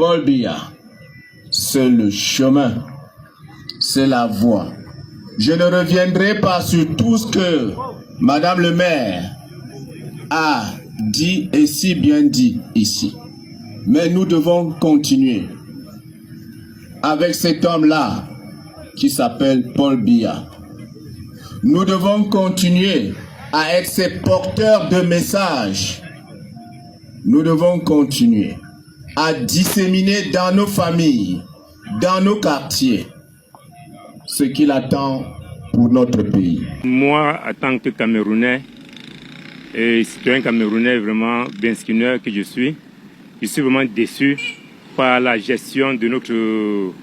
Paul Biya, c'est le chemin, c'est la voie. Je ne reviendrai pas sur tout ce que Madame le maire a dit et si bien dit ici. Mais nous devons continuer avec cet homme-là qui s'appelle Paul Biya. Nous devons continuer à être ces porteurs de messages. Nous devons continuer à disséminer dans nos familles, dans nos quartiers, ce qu'il attend pour notre pays. Moi, en tant que Camerounais, et citoyen camerounais vraiment bien skinner que je suis vraiment déçu par la gestion de notre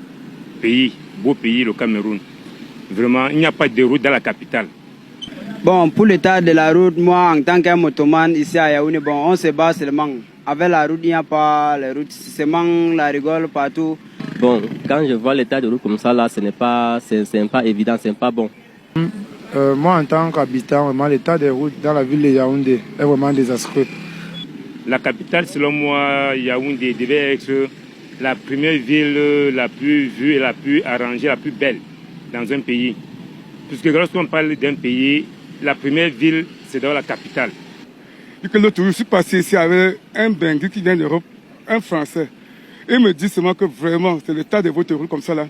pays, beau pays, le Cameroun. Vraiment, il n'y a pas de route dans la capitale. Bon, pour l'état de la route, moi, en tant qu'un motoman ici à Yaoundé, bon, on se bat seulement. Avec la route, il n'y a pas les routes, c'est seulement la rigole partout. Bon, quand je vois l'état de route comme ça, là, c'est pas évident, c'est pas bon. Moi, en tant qu'habitant, vraiment, l'état des routes dans la ville de Yaoundé est vraiment désastreux. La capitale, selon moi, Yaoundé devait être la première ville la plus vue et la plus arrangée, la plus belle dans un pays. Puisque lorsqu'on parle d'un pays, la première ville, c'est dans la capitale. Et que l'autre jour, je suis passé ici avec un Bengue qui vient d'Europe, un Français. Et il me dit seulement que vraiment, c'est l'état de votre route comme ça là.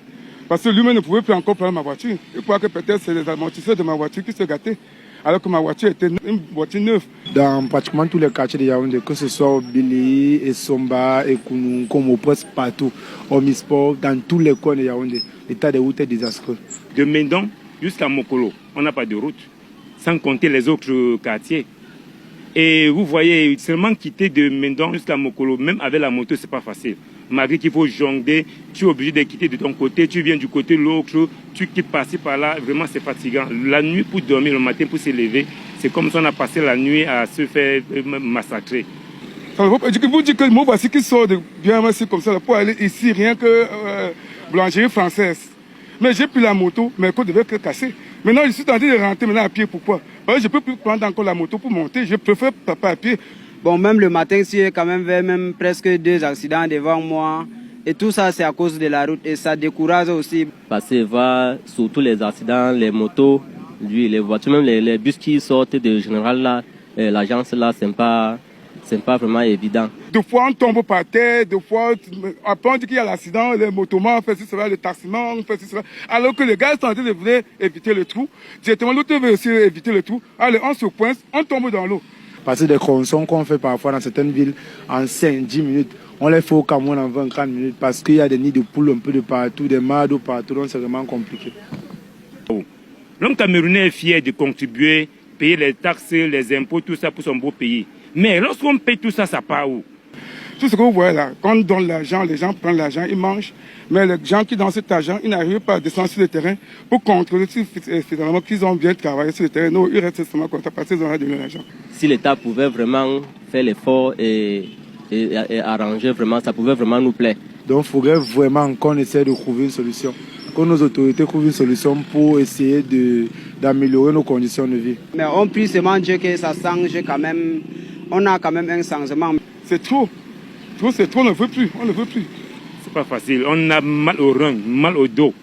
Parce que lui-même ne pouvait plus encore prendre ma voiture. Il croit que peut-être c'est les amortisseurs de ma voiture qui se gâtaient. Alors que ma voiture était une voiture neuve. Dans pratiquement tous les quartiers de Yaoundé, que ce soit au Bili, et Somba, et Kounou, comme au poste partout, au Misport, dans tous les coins de Yaoundé, l'état des routes est désastreux. De Mendon jusqu'à Mokolo, on n'a pas de route, sans compter les autres quartiers. Et vous voyez, seulement quitter de Mendon jusqu'à Mokolo, même avec la moto, c'est pas facile. Malgré qu'il faut jongler, tu es obligé de quitter de ton côté, tu viens du côté de l'autre, tu quittes par-ci par-là, vraiment c'est fatigant. La nuit pour dormir, le matin pour se lever, c'est comme si on a passé la nuit à se faire massacrer. Vous dites que moi voici qui sort de bien comme ça pour aller ici, rien que boulangerie française. Mais j'ai pris la moto, mes côtes devaient être cassées. Maintenant, je suis en train de rentrer maintenant à pied. Pourquoi? Parce que je ne peux plus prendre encore la moto pour monter. Je préfère pas à pied. Bon, même le matin, si j'ai quand même fait même presque 2 accidents devant moi. Et tout ça, c'est à cause de la route. Et ça décourage aussi. Parce que voir surtout les accidents, les motos, les voitures, même les bus qui sortent de général là, l'agence là, c'est pas vraiment évident. Des fois, on tombe par terre, des fois, après on dit qu'il y a l'accident, les motomans font cela, le taximan fait cela. Alors que les gars sont en train de vouloir éviter le trou. Directement, l'autre veut aussi éviter le trou. Allez, on se coince, on tombe dans l'eau. Parce que des tronçons qu'on fait parfois dans certaines villes en 5-10 minutes, on les fait au Cameroun en 20-30 minutes parce qu'il y a des nids de poules un peu de partout, des mardeaux partout, donc c'est vraiment compliqué. L'homme camerounais est fier de contribuer, payer les taxes, les impôts, tout ça pour son beau pays. Mais lorsqu'on paye tout ça, ça part où? Tout ce que vous voyez là, quand on donne l'argent, les gens prennent l'argent, ils mangent. Mais les gens qui donnent cet argent, ils n'arrivent pas à descendre sur le terrain pour contrôler si finalement qu'ils ont bien travaillé sur le terrain. Non, ils restent seulement comme ça parce qu'ils ont donné l'argent. Si l'État pouvait vraiment faire l'effort et arranger vraiment, ça pouvait vraiment nous plaire. Donc il faudrait vraiment qu'on essaie de trouver une solution. Que nos autorités trouvent une solution pour essayer d'améliorer nos conditions de vie. Mais on prie seulement Dieu que ça change quand même. On a quand même un changement. C'est trop. C'est trop, on ne veut plus. On ne veut plus. C'est pas facile. On a mal au rein, mal au dos.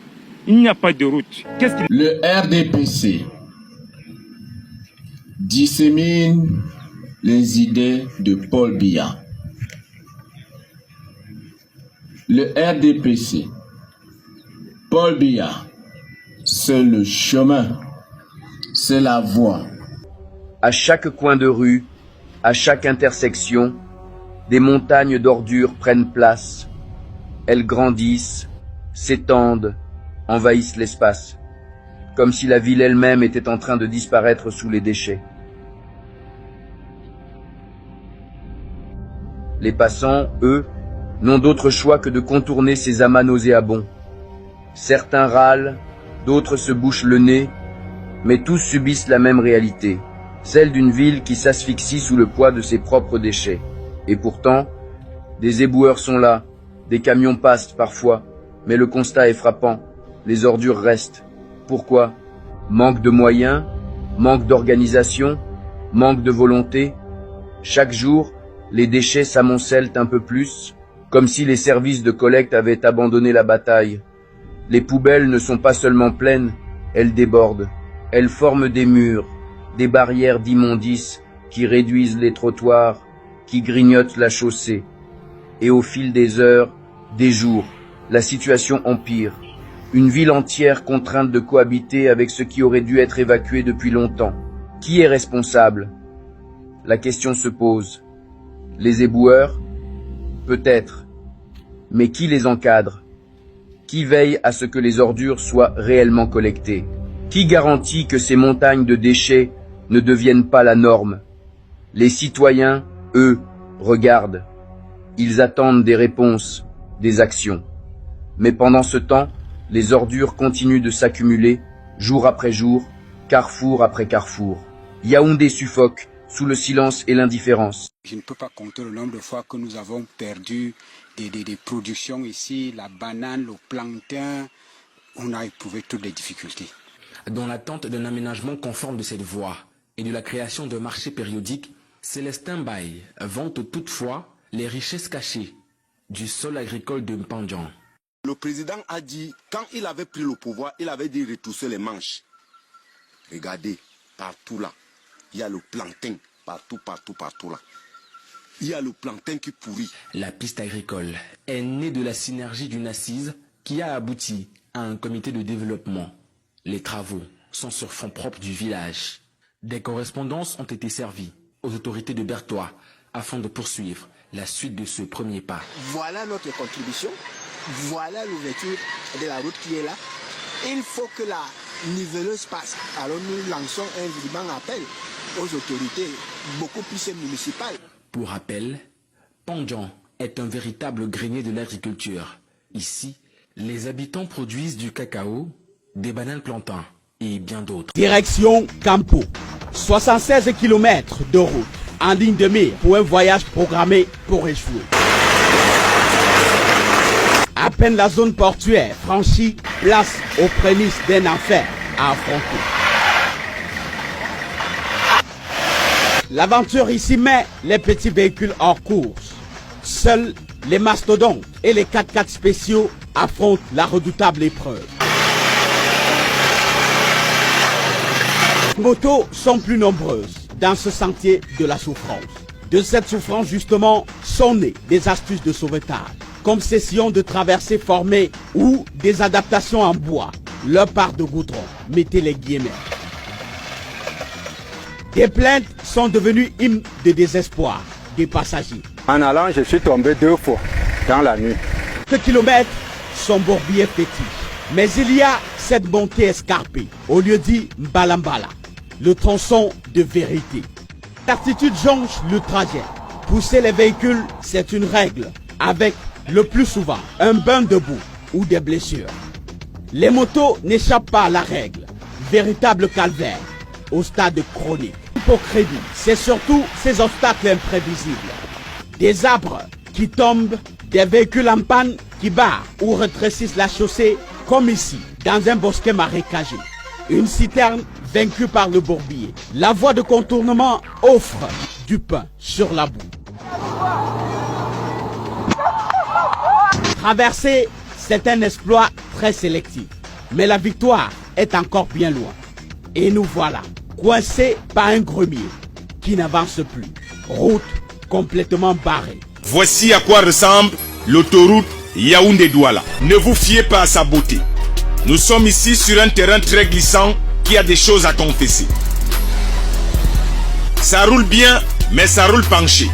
Il n'y a pas de route. Le RDPC dissémine les idées de Paul Biya. Le RDPC, Paul Biya, c'est le chemin, c'est la voie. À chaque coin de rue, à chaque intersection, des montagnes d'ordures prennent place. Elles grandissent, s'étendent, envahissent l'espace, comme si la ville elle-même était en train de disparaître sous les déchets. Les passants, eux, n'ont d'autre choix que de contourner ces amas nauséabonds. Certains râlent, d'autres se bouchent le nez, mais tous subissent la même réalité, celle d'une ville qui s'asphyxie sous le poids de ses propres déchets. Et pourtant, des éboueurs sont là, des camions passent parfois, mais le constat est frappant, les ordures restent. Pourquoi? Manque de moyens, manque d'organisation, manque de volonté. Chaque jour, les déchets s'amoncellent un peu plus, comme si les services de collecte avaient abandonné la bataille. Les poubelles ne sont pas seulement pleines, elles débordent. Elles forment des murs, des barrières d'immondices qui réduisent les trottoirs, qui grignotent la chaussée. Et au fil des heures, des jours, la situation empire. Une ville entière contrainte de cohabiter avec ce qui aurait dû être évacué depuis longtemps. Qui est responsable? La question se pose. Les éboueurs? Peut-être. Mais qui les encadre? Qui veille à ce que les ordures soient réellement collectées? Qui garantit que ces montagnes de déchets ne deviennent pas la norme? Les citoyens, eux, regardent. Ils attendent des réponses, des actions. Mais pendant ce temps, les ordures continuent de s'accumuler, jour après jour, carrefour après carrefour. Yaoundé suffoque, sous le silence et l'indifférence. Je ne peux pas compter le nombre de fois que nous avons perdu des productions ici, la banane, le plantain, on a éprouvé toutes les difficultés. Dans l'attente d'un aménagement conforme de cette voie et de la création de marchés périodiques, Célestin Baye vante toutefois les richesses cachées du sol agricole de Mpandjan. Le président a dit, quand il avait pris le pouvoir, il avait dit retrousser les manches. Regardez, partout là, il y a le plantain, partout là. Il y a le plantain qui pourrit. La piste agricole est née de la synergie d'une assise qui a abouti à un comité de développement. Les travaux sont sur fonds propres du village. Des correspondances ont été servies aux autorités de Bertois afin de poursuivre la suite de ce premier pas. Voilà notre contribution. Voilà l'ouverture de la route qui est là. Il faut que la niveleuse passe. Alors nous lançons un vivant appel aux autorités, beaucoup plus municipales. Pour rappel, Mpandjan est un véritable grenier de l'agriculture. Ici, les habitants produisent du cacao, des bananes plantains et bien d'autres. Direction Campo, 76 km de route, en ligne de mire pour un voyage programmé pour échouer. À peine la zone portuaire franchie, place aux prémices d'un enfer à affronter. L'aventure ici met les petits véhicules hors course. Seuls les mastodontes et les 4x4 spéciaux affrontent la redoutable épreuve. Les motos sont plus nombreuses dans ce sentier de la souffrance. De cette souffrance justement sont nées des astuces de sauvetage, comme ces sillons de traversée formés ou des adaptations en bois, leur part de goudron, mettez les guillemets. Des plaintes sont devenues hymnes de désespoir des passagers. En allant, je suis tombé 2 fois dans la nuit. Ces kilomètres sont bourbiers fétiches, mais il y a cette montée escarpée, au lieu dit Mbalambala, le tronçon de vérité. L'altitude jonche le trajet. Pousser les véhicules, c'est une règle, avec le plus souvent un bain de boue ou des blessures. Les motos n'échappent pas à la règle, véritable calvaire, au stade chronique. Pour crédit, c'est surtout ces obstacles imprévisibles. Des arbres qui tombent, des véhicules en panne qui barrent ou rétrécissent la chaussée, comme ici, dans un bosquet marécagé. Une citerne vaincue par le bourbier. La voie de contournement offre du pain sur la boue. Traverser, c'est un exploit très sélectif. Mais la victoire est encore bien loin. Et nous voilà, coincés par un gremier qui n'avance plus. Route complètement barrée. Voici à quoi ressemble l'autoroute Yaoundé-Douala. Ne vous fiez pas à sa beauté. Nous sommes ici sur un terrain très glissant qui a des choses à confesser. Ça roule bien, mais ça roule penché.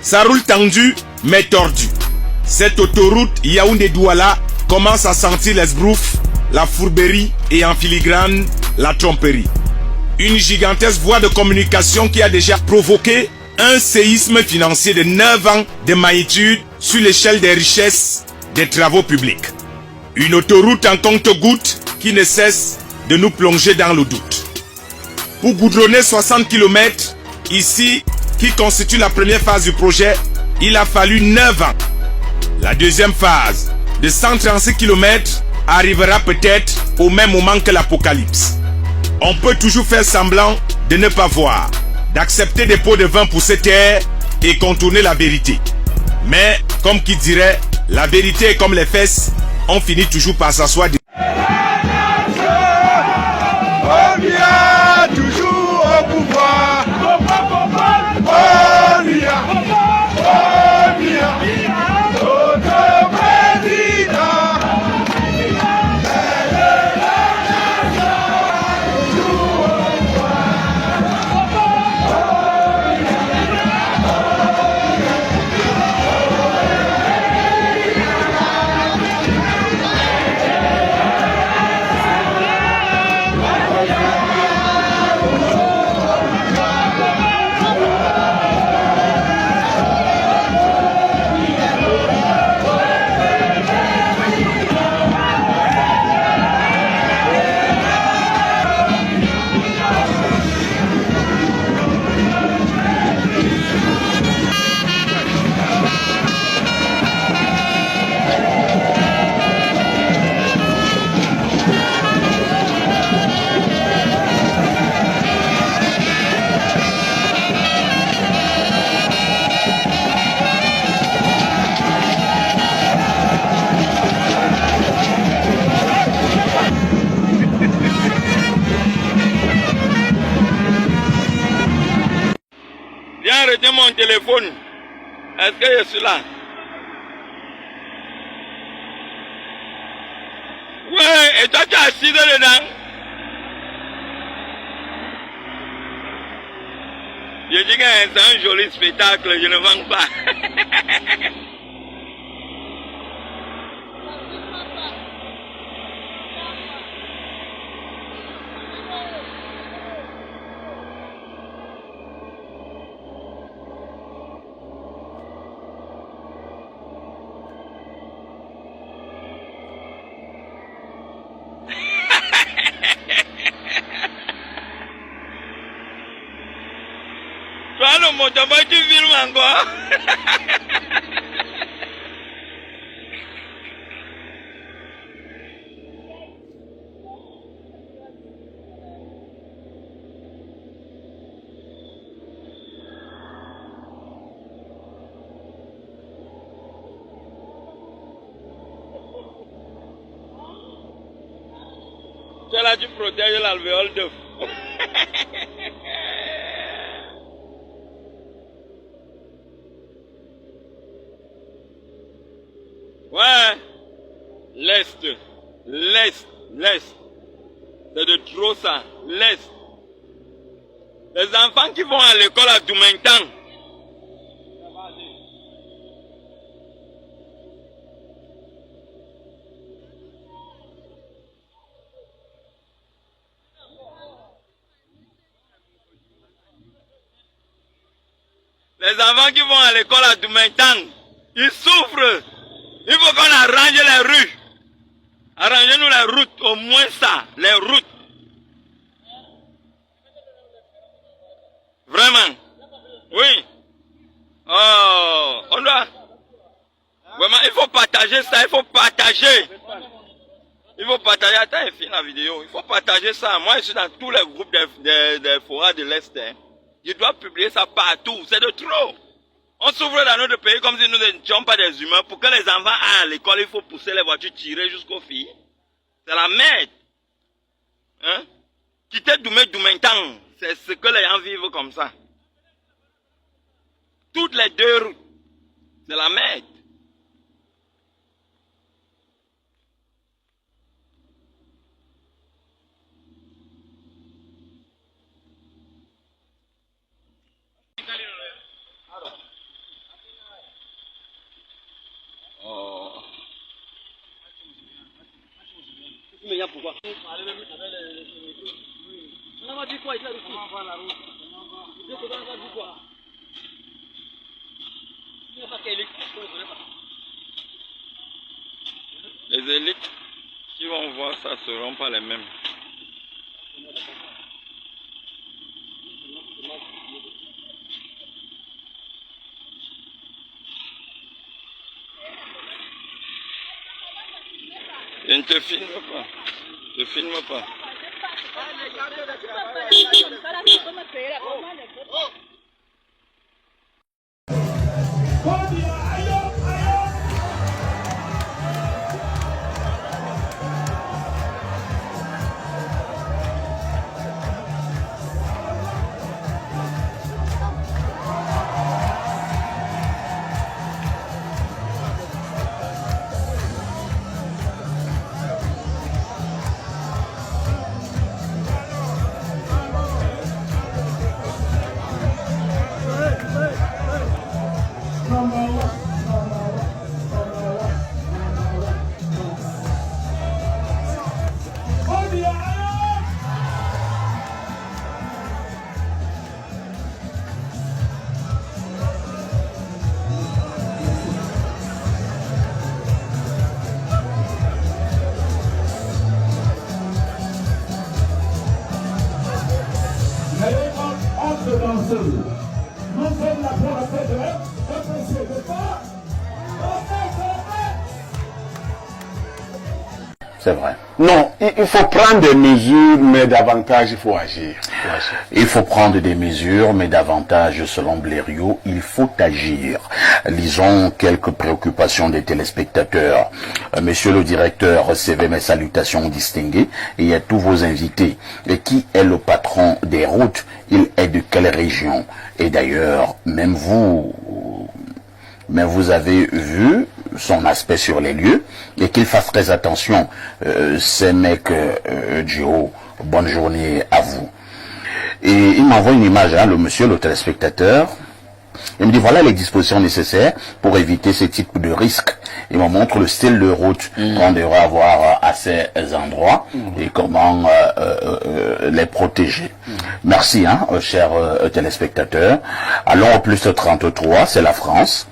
Ça roule tendu, mais tordu. Cette autoroute Yaoundé-Douala commence à sentir l'esbrouf, la fourberie et en filigrane, la tromperie. Une gigantesque voie de communication qui a déjà provoqué un séisme financier de 9 ans de magnitude sur l'échelle des richesses des travaux publics. Une autoroute en compte-gouttes qui ne cesse de nous plonger dans le doute. Pour goudronner 60 km, ici, qui constitue la première phase du projet, il a fallu 9 ans. La deuxième phase, de 136 km, arrivera peut-être au même moment que l'apocalypse. On peut toujours faire semblant de ne pas voir, d'accepter des pots de vin pour se taire et contourner la vérité. Mais, comme qui dirait, la vérité est comme les fesses, on finit toujours par s'asseoir. On vient toujours au pouvoir. On vient notre président. Viens arrêter mon téléphone. Est-ce que je suis là? Ouais, et toi tu as assis dedans? Je dis que c'est un joli spectacle, je ne vends pas. Toi le motoboy tu filmes encore? Tu es là, tu protèges l'alvéole de fou. Ouais, l'Est. C'est de trop ça, l'Est. Les enfants qui vont à l'école à Doumentan. Les enfants qui vont à l'école à Doumentan, ils souffrent. Il faut qu'on arrange les rues. Arrangez-nous les routes, au moins ça, les routes. Vraiment. Oui. Oh, on doit... Vraiment, il faut partager ça, il faut partager. Il faut partager, attends, il finit la vidéo. Il faut partager ça. Moi, je suis dans tous les groupes des forats de l'Est. Hein. Je dois publier ça partout, c'est de trop. On s'ouvre dans notre pays comme si nous n'étions pas des humains. Pour que les enfants aillent à l'école, il faut pousser les voitures, tirer jusqu'aux filles. C'est la merde. Hein? Quitter Doumentan, c'est ce que les gens vivent comme ça. Toutes les 2 routes, c'est la merde. Oh. Mais il y a pourquoi? On va dire quoi ici? On va la route. On va dire quoi? Les élites qui vont voir ça ne seront pas les mêmes. Je ne te filme pas. Je filme pas. Oh. C'est vrai. Non, il faut prendre des mesures, mais davantage il faut agir. Il faut prendre des mesures, mais davantage, selon Blériot, il faut agir. Lisons quelques préoccupations des téléspectateurs. Monsieur le directeur, recevez mes salutations distinguées et à tous vos invités. Et qui est le patron des routes? Il est de quelle région? Et d'ailleurs, même vous avez vu son aspect sur les lieux et qu'il fasse très attention. Ces mecs du haut, bonne journée à vous. Et il m'envoie une image, le monsieur, le téléspectateur. Il me dit voilà les dispositions nécessaires pour éviter ce type de risque. Il me montre le style de route qu'on devrait avoir à ces endroits et comment les protéger. Merci, chers téléspectateurs. Allons au plus 33, c'est la France.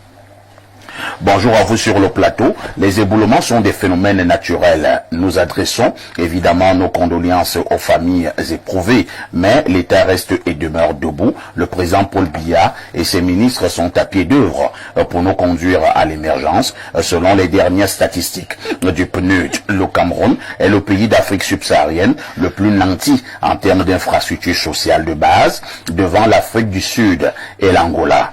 Bonjour à vous sur le plateau. Les éboulements sont des phénomènes naturels. Nous adressons évidemment nos condoléances aux familles éprouvées, mais l'État reste et demeure debout. Le président Paul Biya et ses ministres sont à pied d'œuvre pour nous conduire à l'émergence. Selon les dernières statistiques du PNUD, le Cameroun est le pays d'Afrique subsaharienne le plus nanti en termes d'infrastructures sociales de base, devant l'Afrique du Sud et l'Angola.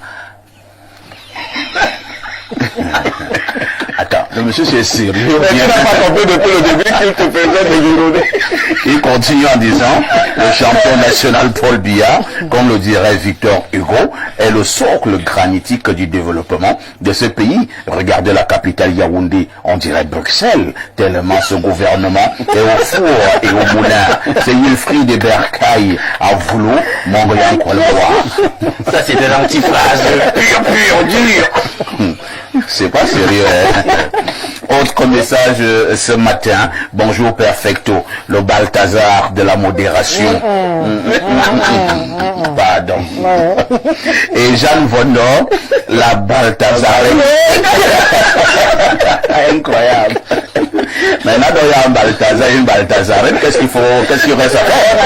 Attends, le monsieur c'est sérieux. Mais tu n'as pas compris depuis le début qu'il te faisait dévironner. Il continue en disant, le champion national Paul Biya, comme le dirait Victor Hugo, est le socle granitique du développement de ce pays. Regardez la capitale Yaoundé, on dirait Bruxelles, tellement ce gouvernement est au four et au moulin. C'est Wilfried Bercaille à Voulou, Mongolian Kolboa. Ça c'est de l'antiphrase, pur, dur. C'est pas sérieux, Autre message ce matin. Bonjour Perfecto, le Balthazar de la modération. Pardon. Et Jeanne Vondor, la Balthazar. Incroyable. Maintenant, il y a un Balthazar, une Balthazarine. Qu'est-ce qu'il reste à faire?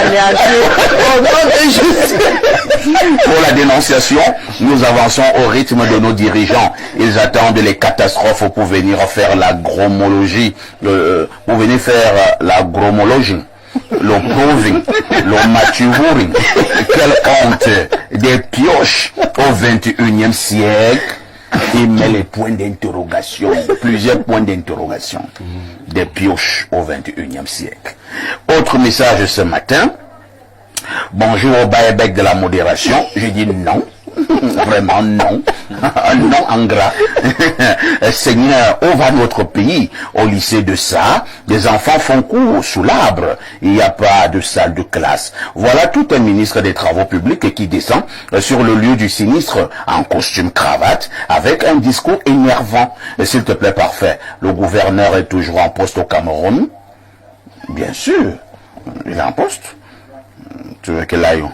Pour la dénonciation, nous avançons au rythme de nos dirigeants. Ils attendent les catastrophes pour venir faire la gromologie, pour venir faire la gromologie. Le proving, le matururi. Quelle honte! Des pioches au 21e siècle. Il met les points d'interrogation, plusieurs points d'interrogation. Des pioches au 21e siècle. Autre message ce matin. Bonjour au Baébec de la modération. Je dis non. Vraiment non. Non en gras. Seigneur, où va notre pays? Au lycée de ça, des enfants font cours sous l'arbre. Il n'y a pas de salle de classe. Voilà tout un ministre des Travaux publics qui descend sur le lieu du sinistre en costume cravate avec un discours énervant. S'il te plaît, parfait. Le gouverneur est toujours en poste au Cameroun? Bien sûr. Il est en poste. Tu veux qu'il aille?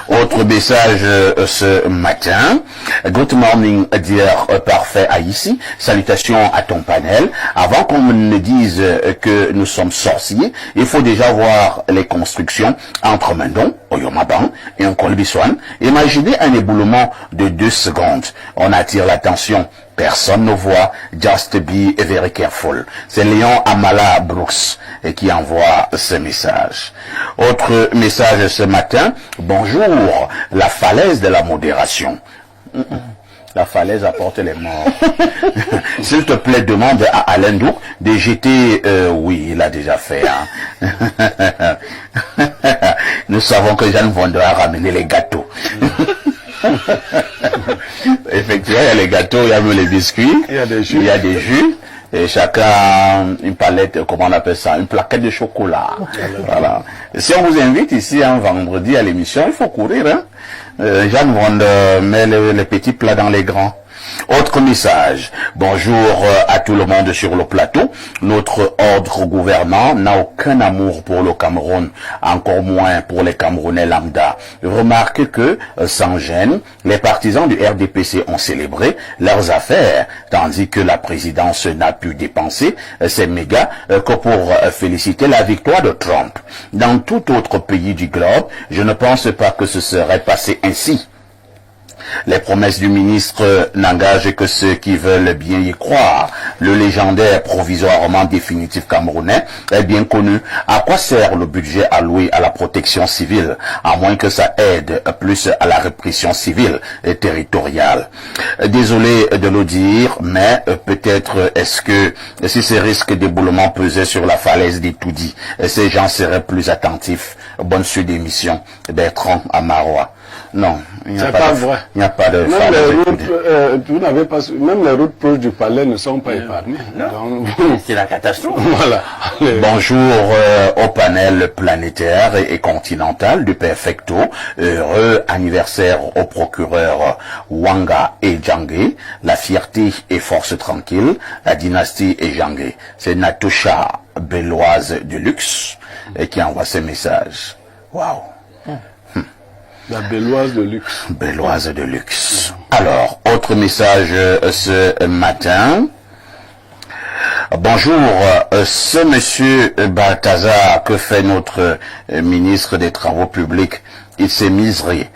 Autre message ce matin. Good morning, dear parfait Haïti. Salutations à ton panel. Avant qu'on ne dise que nous sommes sorciers, il faut déjà voir les constructions entre Mendon, Oyomaban et un Kolbiswan. Imaginez un éboulement de 2 secondes. On attire l'attention. Personne ne voit. Just be very careful. C'est Léon Amala Brooks qui envoie ce message. Autre message ce matin. Bonjour, la falaise de la modération. La falaise apporte les morts. S'il te plaît, demande à Alain Douk de jeter... oui, il a déjà fait. Nous savons que Jeanne Vondra a ramené les gâteaux. Effectivement, il y a les gâteaux, il y a même les biscuits, il y a des jus, et chacun une palette, comment on appelle ça, une plaquette de chocolat. Voilà. Si on vous invite ici un vendredi à l'émission, il faut courir, Jeanne Vondra met les petits plats dans les grands. Autre message. Bonjour à tout le monde sur le plateau. Notre ordre gouvernant n'a aucun amour pour le Cameroun, encore moins pour les Camerounais lambda. Remarquez que, sans gêne, les partisans du RDPC ont célébré leurs affaires, tandis que la présidence n'a pu dépenser ses mégas que pour féliciter la victoire de Trump. Dans tout autre pays du globe, je ne pense pas que ce serait passé ainsi. Les promesses du ministre n'engagent que ceux qui veulent bien y croire. Le légendaire provisoirement définitif camerounais est bien connu. À quoi sert le budget alloué à la protection civile, à moins que ça aide plus à la répression civile et territoriale? Désolé de le dire, mais peut-être est-ce que si ces risques d'éboulement pesaient sur la falaise des Toudi, ces gens seraient plus attentifs. Bonne suite d'émission, Bertrand Amarois. Non, il n'y a pas vrai. Il n'y a pas de même les routes, même les routes proches du palais ne sont pas épargnées. C'est la catastrophe. Voilà. Bonjour au panel planétaire et continental du Perfecto. Heureux anniversaire au procureur Wanga et Djangé. La fierté et force tranquille. La dynastie et Djangé. C'est Natosha Belloise de Luxe qui envoie ce message. Waouh. La Belloise de luxe. Belloise de luxe. Alors, autre message ce matin. Bonjour, ce monsieur Balthazar, que fait notre ministre des Travaux publics? Il s'est miseré.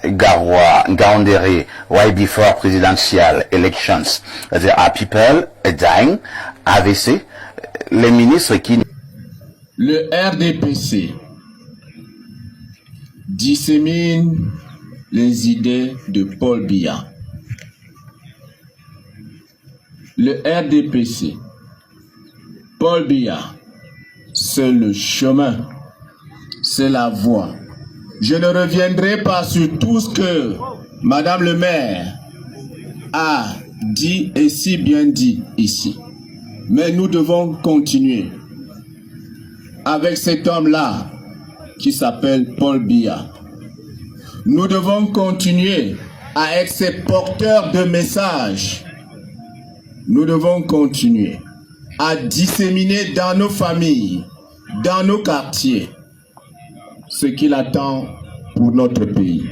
Garoua, Gaoundéré, why before presidential elections, there are people dying, AVC, les ministres qui... Le RDPC dissémine les idées de Paul Biya. Le RDPC, Paul Biya, c'est le chemin, c'est la voie. Je ne reviendrai pas sur tout ce que Madame le maire a dit et si bien dit ici. Mais nous devons continuer avec cet homme-là qui s'appelle Paul Biya. Nous devons continuer à être ces porteurs de messages. Nous devons continuer à disséminer dans nos familles, dans nos quartiers, ce qu'il attend pour notre pays.